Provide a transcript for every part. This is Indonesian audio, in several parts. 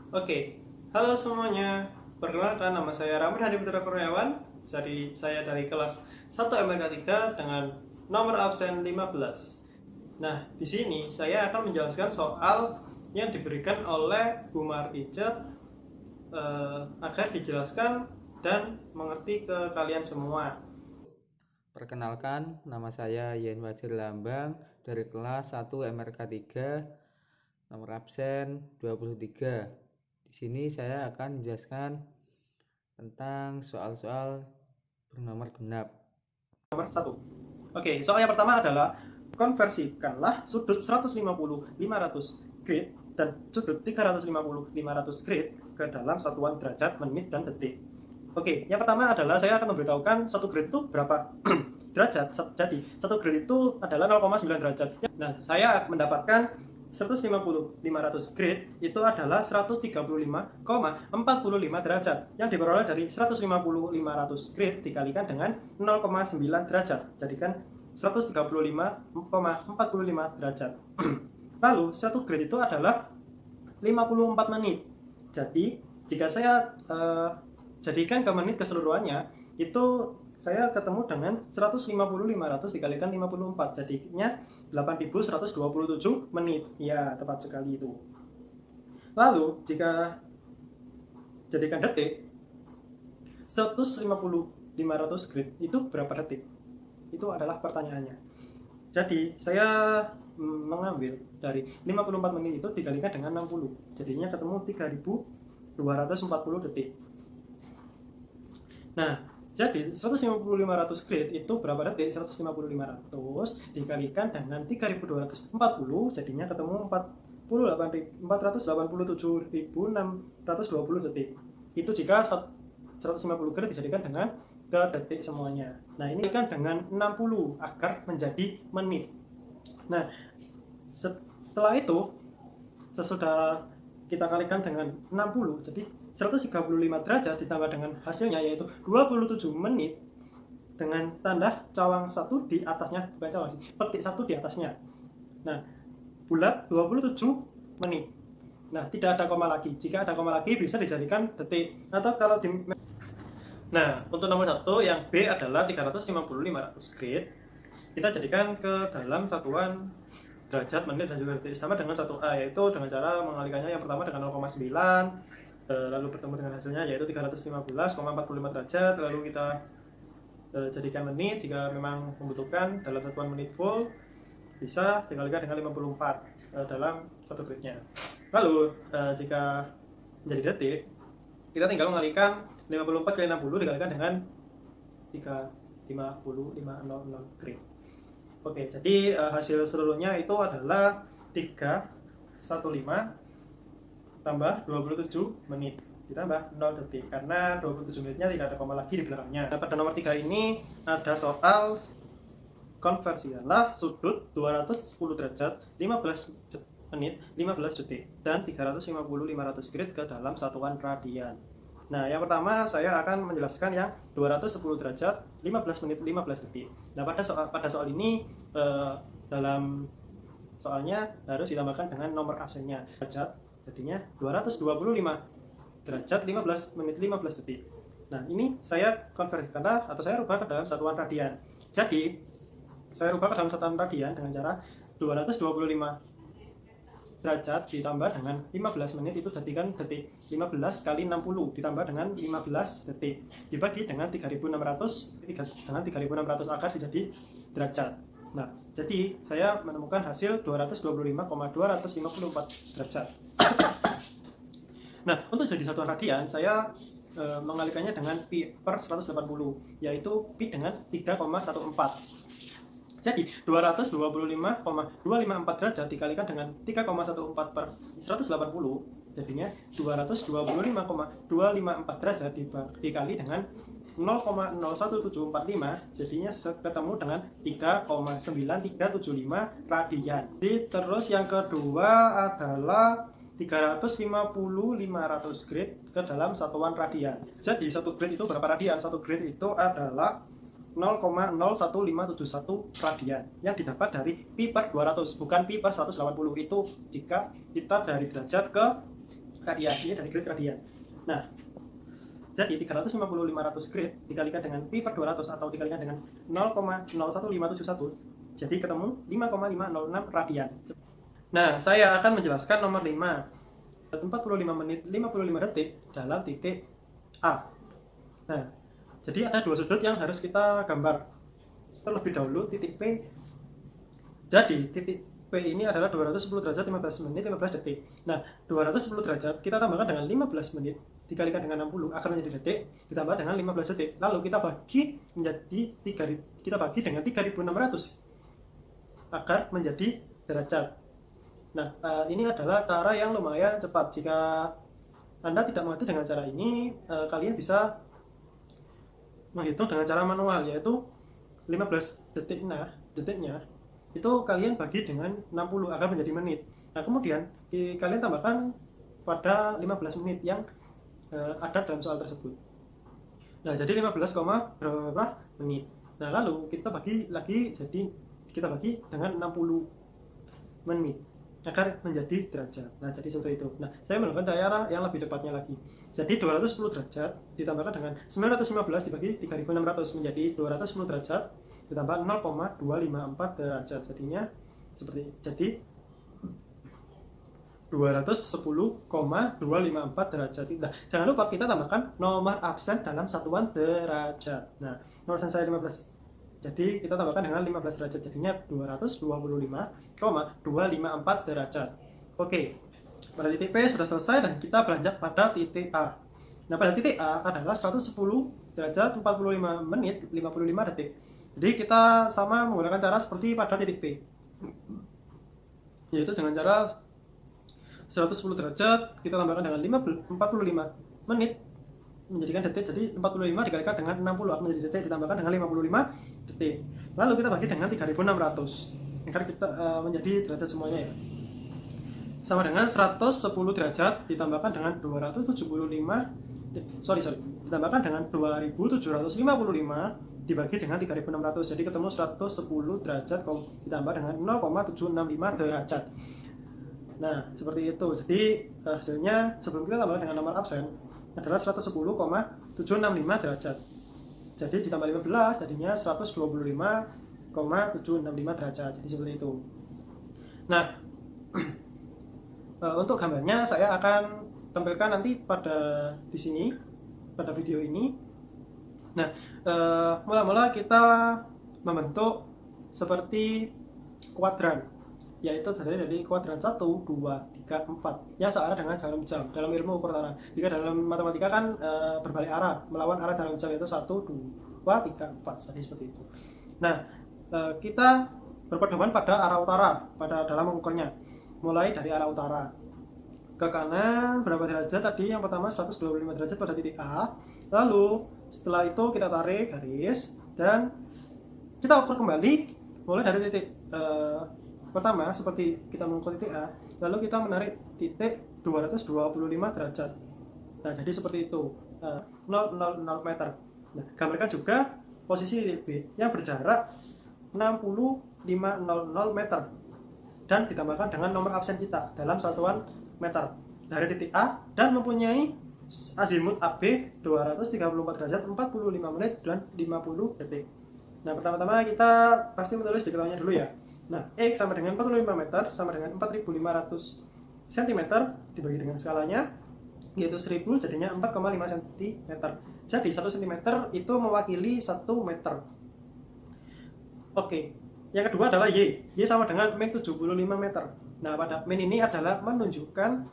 Oke, halo semuanya. Perkenalkan, nama saya Ramad Hadi Putra Kurniawan. Saya dari kelas 1 MMK 3 dengan nomor absen 15. Nah, di sini saya akan menjelaskan soal yang diberikan oleh Bu Martice agar dijelaskan dan mengerti ke kalian semua. Perkenalkan, nama saya Yen Wajir Lambang dari kelas 1 MRK 3, nomor absen 23. Di sini saya akan menjelaskan tentang soal-soal bernomor genap. Nomor 1. Oke, soal yang pertama adalah konversikanlah sudut 150 500 grid dan sudut 350 500 grid ke dalam satuan derajat, menit, dan detik. Oke, yang pertama adalah saya akan memberitahukan satu grid itu berapa derajat. Jadi, satu grid itu adalah 0,9 derajat. Nah, saya mendapatkan 150 500 grid itu adalah 135,45 derajat yang diperoleh dari 150 500 grid dikalikan dengan 0,9 derajat. Jadikan 135,45 derajat. Lalu satu grid itu adalah 54 menit. Jadi jika saya jadikan ke menit keseluruhannya, itu saya ketemu dengan 150.500 dikalikan 54, jadinya 8.127 menit. Ya, tepat sekali itu. Lalu jika jadikan detik, 150.500 grid itu berapa detik? Itu adalah pertanyaannya. Jadi saya mengambil dari 54 menit itu dikalikan dengan 60, jadinya ketemu 3.240 detik. Nah, jadi 150.500 grid itu berapa detik? 150.500 dikalikan dengan 3.240, jadinya ketemu 487.620 detik. Itu jika 150 grid dijadikan dengan ke detik semuanya. Nah, ini kan dengan 60 agar menjadi menit. Nah, setelah itu sesudah kita kalikan dengan 60, jadi 135 derajat ditambah dengan hasilnya yaitu 27 menit dengan tanda cawang 1 di atasnya, bukan cawang sih, petik 1 di atasnya. Nah, bulat 27 menit. Nah, tidak ada koma lagi. Jika ada koma lagi bisa dijadikan detik, atau kalau di... Nah, untuk nomor 1 yang B adalah 350-500 grid, kita jadikan ke dalam satuan derajat, menit, dan juga detik, sama dengan 1A, yaitu dengan cara mengalikannya yang pertama dengan 0,9, lalu bertemu dengan hasilnya yaitu 315,45 derajat, lalu kita jadikan menit. Jika memang membutuhkan dalam satuan menit full, bisa dikalikan dengan 54 dalam satu gridnya. Lalu jika menjadi detik, kita tinggal mengalihkan 54 kali 60 dikalikan dengan 350.500 grid. Oke, jadi hasil seluruhnya itu adalah 315 tambah 27 menit ditambah 0 detik, karena 27 menitnya tidak ada koma lagi di belakangnya. Pada nomor 3 ini ada soal konversikanlah sudut 210 derajat 15 menit 15 detik dan 350-500 grid ke dalam satuan radian. Nah, yang pertama saya akan menjelaskan yang 210 derajat 15 menit 15 detik. Nah, pada soal ini dalam soalnya harus ditambahkan dengan nomor absennya derajat, jadinya 225 derajat 15 menit 15 detik. Nah, ini saya konversikanlah atau saya rubah ke dalam satuan radian. Jadi saya rubah ke dalam satuan radian dengan cara 225 derajat ditambah dengan 15 menit, itu jadikan detik. 15 kali 60 ditambah dengan 15 detik dibagi dengan 3600 dengan 3600 agar jadi derajat. Nah, jadi saya menemukan hasil 225,254 derajat. Nah, untuk jadi satuan radian saya mengalikannya dengan pi per 180, yaitu pi dengan 3,14. Jadi 225,254 derajat dikalikan dengan 3,14 per 180, jadinya 225,254 derajat dikali dengan 0,01745, jadinya ketemu dengan 3,9375 radian. Jadi terus yang kedua adalah 350-500 grid ke dalam satuan radian. Jadi satu grid itu berapa radian? Satu grid itu adalah 0,01571 radian yang didapat dari pi per 200, bukan pi per 180. Itu jika kita dari derajat ke radian, ini dari grid radian. Nah, jadi 350-500 grid dikalikan dengan pi per 200 atau dikalikan dengan 0,01571, jadi ketemu 5,506 radian. Nah, saya akan menjelaskan nomor 5. 45 menit 55 detik dalam titik A. Nah, jadi ada dua sudut yang harus kita gambar. Terlebih dahulu titik P. Jadi titik P ini adalah 210 derajat 15 menit 15 detik. Nah, 210 derajat kita tambahkan dengan 15 menit dikalikan dengan 60 akan menjadi detik, ditambah dengan 15 detik. Lalu kita bagi menjadi 3, kita bagi dengan 3600 agar menjadi derajat. Nah, ini adalah cara yang lumayan cepat. Jika Anda tidak mengerti dengan cara ini, kalian bisa menghitung dengan cara manual, yaitu 15 detiknya itu kalian bagi dengan 60 agar menjadi menit. Nah, kemudian kalian tambahkan pada 15 menit yang ada dalam soal tersebut. Nah, jadi 15, berapa menit. Nah, lalu kita bagi lagi, jadi kita bagi dengan 60 menit agar menjadi derajat. Nah, jadi seperti itu. Nah, saya melakukan cara yang lebih cepatnya lagi. Jadi 210 derajat ditambahkan dengan 915 dibagi 3600 menjadi 210 derajat ditambah 0,254 derajat. Jadinya seperti jadi 210,254 derajat. Nah, jangan lupa kita tambahkan nomor absen dalam satuan derajat. Nah, nomor absen saya 15. Jadi kita tambahkan dengan 15 derajat, jadinya 225,254 derajat. Oke, pada titik P sudah selesai dan kita beranjak pada titik A. Nah, pada titik A adalah 110 derajat 45 menit 55 detik. Jadi kita sama menggunakan cara seperti pada titik P, yaitu dengan cara 110 derajat kita tambahkan dengan 45 menit menjadikan detik, jadi 45 dikalikan dengan 60 akan menjadi detik, ditambahkan dengan 55 detik. Lalu kita bagi dengan 3600 agar kita menjadi derajat semuanya ya. Sama dengan 110 derajat ditambahkan dengan ditambahkan dengan 2755 dibagi dengan 3600, jadi ketemu 110 derajat ditambah dengan 0,765 derajat. Nah, seperti itu. Jadi hasilnya sebelum kita tambahkan dengan nomor absen adalah 110,765 derajat. Jadi ditambah 15 jadinya 125,765 derajat. Jadi seperti itu. Nah, untuk gambarnya saya akan tampilkan nanti di sini pada video ini. Nah, mula-mula kita membentuk seperti kuadran, yaitu dari kuadran 1, 2, 3, 4 yang searah dengan jarum jam dalam ilmu ukur tanah. Jika dalam matematika kan berbalik arah, melawan arah jarum jam, yaitu 1, 2, 3, 4. Jadi seperti itu. Nah, kita berpedoman pada arah utara dalam mengukurnya. Mulai dari arah utara ke kanan berapa derajat tadi? Yang pertama 125 derajat pada titik A. Lalu setelah itu kita tarik garis dan kita ukur kembali mulai dari titik pertama seperti kita mengukur titik A, lalu kita menarik titik 225 derajat. Nah, jadi seperti itu, 0,00 meter. Nah, gambarkan juga posisi titik B yang berjarak 60,500 meter dan ditambahkan dengan nomor absen kita dalam satuan meter dari titik A dan mempunyai azimut AB 234 derajat 45 menit dan 50 detik. Nah, pertama-tama kita pasti menulis diketahuinya dulu ya. Nah, X sama dengan 45 meter sama dengan 4500 cm dibagi dengan skalanya yaitu 1000, jadinya 4,5 cm. Jadi 1 cm itu mewakili 1 meter. Oke, yang kedua adalah Y. Y sama dengan min 75 meter. Nah, pada min ini adalah menunjukkan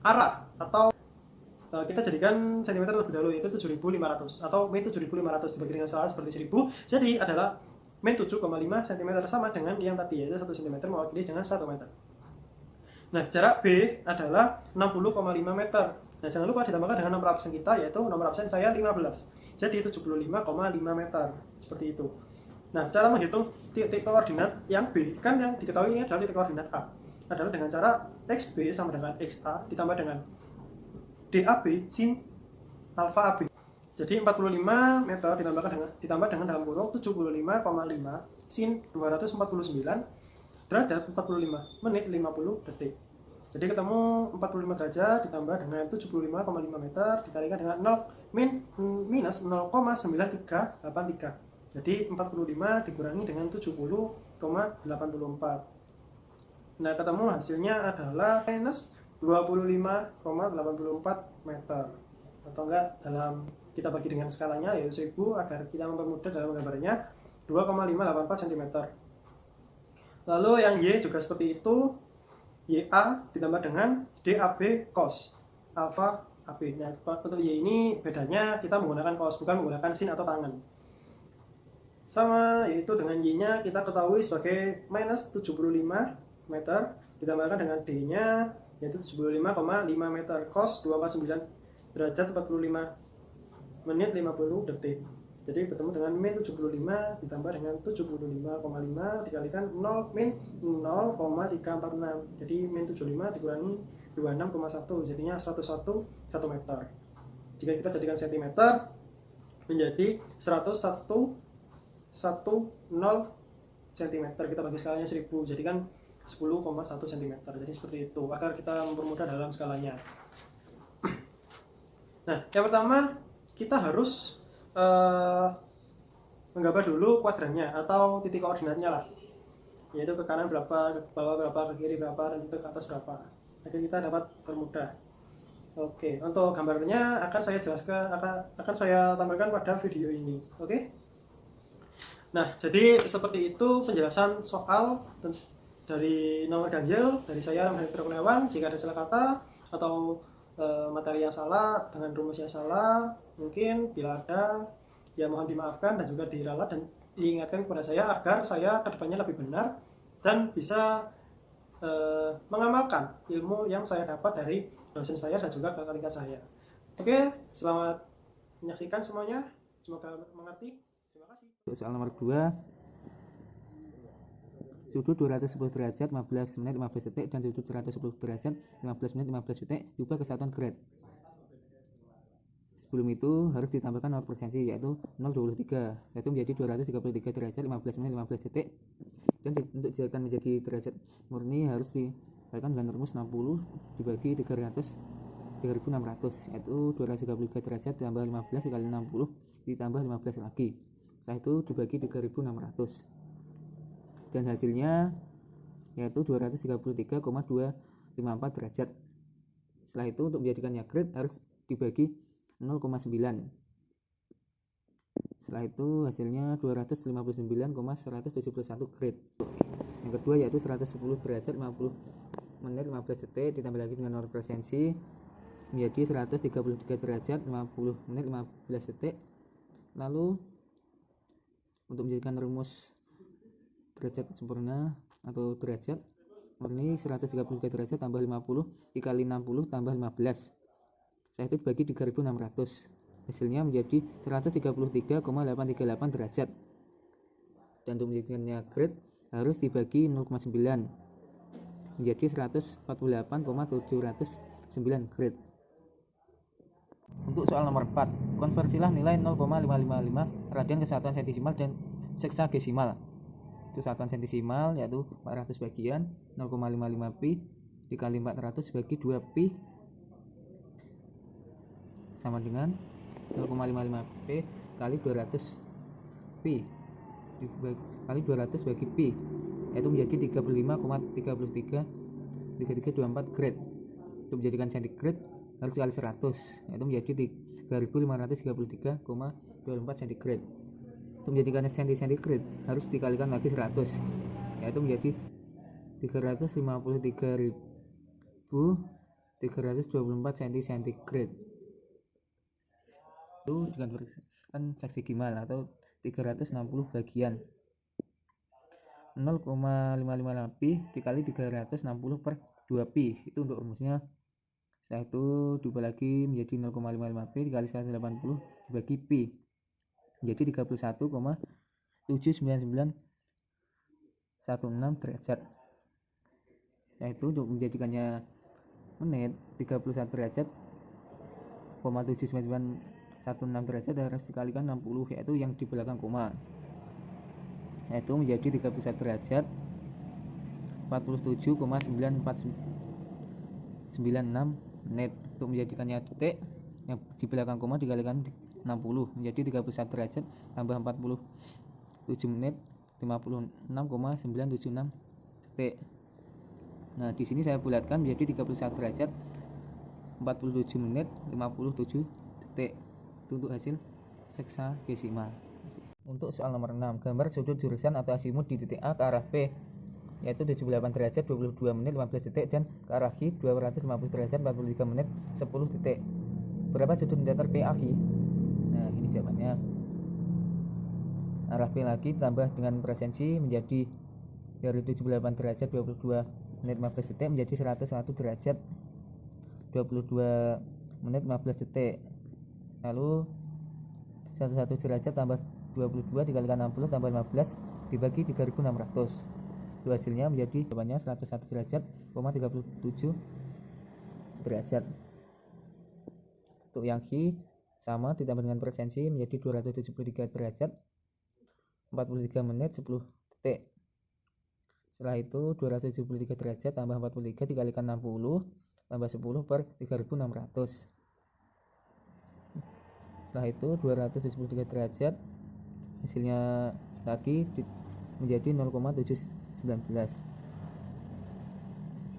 arah atau kita jadikan cm terlebih dahulu, yaitu 7500 atau min 7500 dibagi dengan skala seperti 1000, jadi adalah min 7,5 cm sama dengan yang tadi, yaitu 1 cm mewakili dengan 1 meter. Nah, jarak B adalah 60,5 meter. Nah, jangan lupa ditambahkan dengan nomor absen kita, yaitu nomor absen saya 15, jadi 75,5 meter, seperti itu. Nah, cara menghitung titik koordinat yang B, kan yang diketahui ini adalah titik koordinat A, adalah dengan cara XB sama dengan XA ditambah dengan DAB sin alfa AB. Jadi 45 meter ditambah dengan dalam kurung 75,5 sin 249 derajat 45 menit 50 detik. Jadi ketemu 45 derajat ditambah dengan 75,5 meter dikalikan dengan 0 minus 0,9383. Jadi 45 dikurangi dengan 70,84. Nah, ketemu hasilnya adalah minus 25,84 meter. Atau enggak, dalam kita bagi dengan skalanya yaitu 1000 agar kita mempermudah dalam gambarnya, 2,584 cm. Lalu yang Y juga seperti itu, YA ditambah dengan DAB cos alfa AB. Nah, untuk Y ini bedanya kita menggunakan cos, bukan menggunakan sin atau tangan. Sama, yaitu dengan Y-nya kita ketahui sebagai minus 75 meter ditambahkan dengan D-nya yaitu 75,5 meter cos 249 derajat 45 menit 50 detik. Jadi bertemu dengan min 75 ditambah dengan 75,5 dikalikan 0 min 0,346. Jadi min 75 dikurangi 26,1 jadinya 101 meter. Jika kita jadikan cm menjadi 101,10 cm, kita bagi skalanya 1000 jadikan 10,1 cm. Jadi seperti itu agar kita mempermudah dalam skalanya. Nah, yang pertama kita harus menggambar dulu kuadrannya atau titik koordinatnya lah, yaitu ke kanan berapa, ke bawah berapa, ke kiri berapa, dan juga ke atas berapa, agar kita dapat permudah. Oke, untuk gambarnya akan saya jelaskan, akan saya tampilkan pada video ini. Oke. Nah, jadi seperti itu penjelasan soal dari nomor ganjil dari saya, Ramdan Kurniawan. Jika ada salah kata atau materi yang salah dengan rumus yang salah, mungkin bila ada ya mohon dimaafkan dan juga diralat dan diingatkan kepada saya agar saya kedepannya lebih benar dan bisa mengamalkan ilmu yang saya dapat dari dosen saya dan juga kakak tingkat saya. Oke, selamat menyaksikan semuanya, semoga mengerti. Terima kasih. Soal nomor 2, sudut 210 derajat 15 menit 15 detik dan sudut 110 derajat 15 menit 15 detik diubah ke satuan grad. Sebelum itu harus ditambahkan nomor persensi yaitu 0,23, yaitu menjadi 233 derajat 15 menit 15 detik. Dan untuk dijadikan menjadi derajat murni harus dikalikan dengan rumus 60 dibagi 3600, yaitu 233 derajat ditambah 15 kali 60 ditambah 15 lagi. Setelah itu dibagi 3600. Dan hasilnya yaitu 233,254 derajat. Setelah itu untuk menjadikannya grad harus dibagi 0,9. Setelah itu hasilnya 259,171 grad. Yang kedua yaitu 110 derajat 50 menit 15 detik ditambah lagi dengan nomor persensi menjadi 133 derajat 50 menit 15 detik. Lalu untuk menjadikan rumus derajat sempurna atau derajat murni 133 derajat tambah 50 dikali 60 tambah 15. Saya itu dibagi 3600. Hasilnya menjadi 133,838 derajat. Dan untuk menjadikannya grad harus dibagi 0,9 menjadi 148,709 grad. Untuk soal nomor 4, konversilah nilai 0,555 radian ke satuan sentisimal dan seksagesimal. Itu satuan sentisimal yaitu 400 bagian 0,55 pi dikali 400 bagi 2 pi sama dengan 0,55 pi kali 200 pi kali 200 bagi pi, yaitu menjadi 35,3324 grad. Untuk menjadikan centigrade harus dikali 100, yaitu menjadi 3533,24 centigrade. Untuk menjadikan centigrade harus dikalikan lagi 100, yaitu menjadi 353.324 centigrade. Itu dikonversikan seksimal atau 360 bagian 0,555 pi dikali 360 per 2 pi, itu untuk rumusnya. Setelah itu diubah lagi menjadi 0,55 pi dikali 180 dibagi pi menjadi 31,79916 derajat. Setelah itu untuk menjadikannya menit 31 derajat 79916 derajat harus dikalikan 60, yaitu yang di belakang koma, yaitu menjadi 31 derajat 47,949 menit. Untuk menjadikannya detik, yang di belakang koma dikalikan 60 menjadi 31 derajat tambah 47 menit 56,976 detik. Nah, di sini saya bulatkan menjadi 31 derajat 47 menit 57 detik. Itu untuk hasil heksagesimal. Untuk soal nomor 6, gambar sudut jurusan atau azimut di titik A ke arah B, yaitu 78 derajat 22 menit 15 detik, dan ke arah Q 250 derajat 43 menit 10 detik. Berapa sudut datar PAQ? Nah, ini jawabannya. Arah P lagi tambah dengan presensi menjadi dari 78 derajat 22 menit 15 detik menjadi 101 derajat 22 menit 15 detik. Lalu 101 derajat tambah 22 dikalikan 60 tambah 15 dibagi 3600. Itu hasilnya menjadi jawabannya 101 derajat, 37 derajat. Untuk yang Q sama ditambah dengan presensi menjadi 273 derajat 43 menit 10 detik. Setelah itu 273 derajat tambah 43 dikalikan 60 tambah 10 per 3600. Setelah itu 273 derajat hasilnya tadi menjadi 0,719.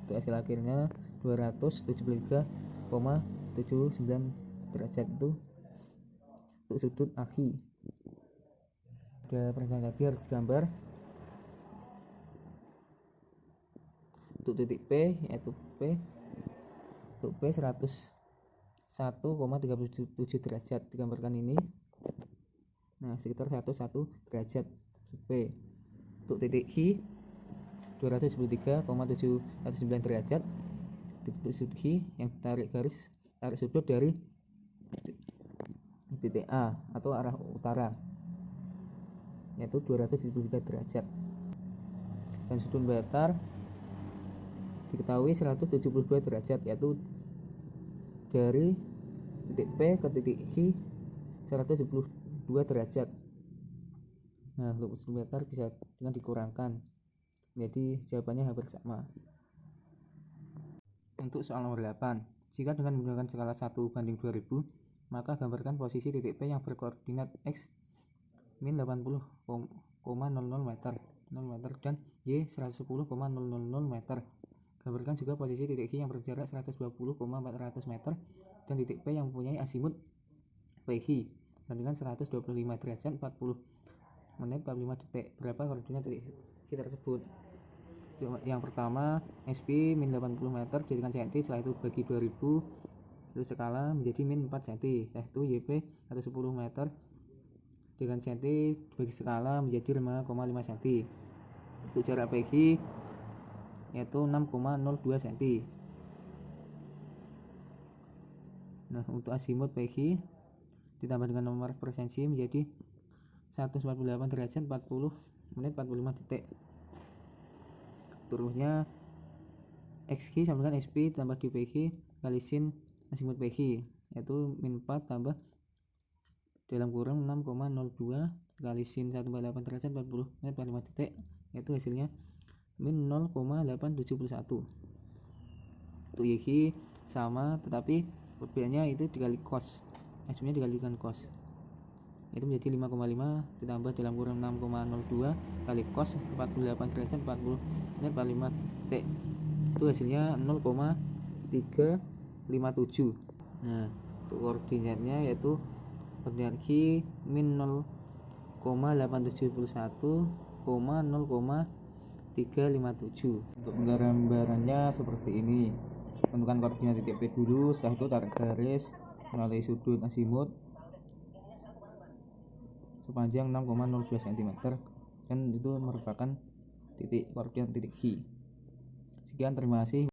Itu hasil akhirnya 273,79 derajat itu untuk sudut AQ. Ada perencanaan tadi harus gambar. Untuk titik P yaitu P, untuk P 101,37 derajat digambarkan ini. Nah, sekitar 101 derajat P. Untuk titik Q 273,719 derajat. Titik sudut Q yang tarik sudut dari titik A atau arah utara, yaitu 273 derajat. Dan sudut datar diketahui 172 derajat, yaitu dari titik P ke titik Q 172 derajat. Nah, untuk sudut datar bisa dengan dikurangkan, jadi jawabannya hampir sama. Untuk soal nomor 8, jika dengan menggunakan skala 1:2000, maka gambarkan posisi titik P yang berkoordinat X min 80,00 meter dan Y 110,000 meter. Gambarkan juga posisi titik Q yang berjarak 120,400 meter dan titik P yang mempunyai azimut PQ dengan 125 derajat 40 menit 45 detik. Berapa koordinat titik Q tersebut? Yang pertama, SP min 80 meter jadikan cm, setelah itu bagi 2000, itu skala menjadi min 4 cm. Setelah itu YP 110 meter dengan cm bagi skala menjadi 5,5 cm. Untuk jarak PQ yaitu 6,02 cm. Nah, untuk azimut PQ ditambah dengan nomor presensi menjadi 148 derajat 40 menit 45 detik. Rumusnya XQ sama dengan SP tambah DPQ kali sin azimut PQ, yaitu min 4 tambah dalam kurung 6,02 kali sin 148 derajat 40 menit 45 detik, yaitu hasilnya min 0,871. Untuk YQ sama, tetapi perbedaannya itu dikali cos, azimutnya dikalikan cos, itu menjadi 5,5 ditambah dalam kurung 6,02 kali cos 48 derajat 40 menit 45 detik, itu hasilnya 0,357. Nah, untuk koordinatnya yaitu koordinat Q min 0,871, 0,357. Untuk penggambarannya seperti ini. Tentukan koordinat titik P dulu, setelah itu tarik garis melalui sudut azimut sepanjang 6,02 cm dan itu merupakan titik koordinat titik Q. Sekian, terima kasih.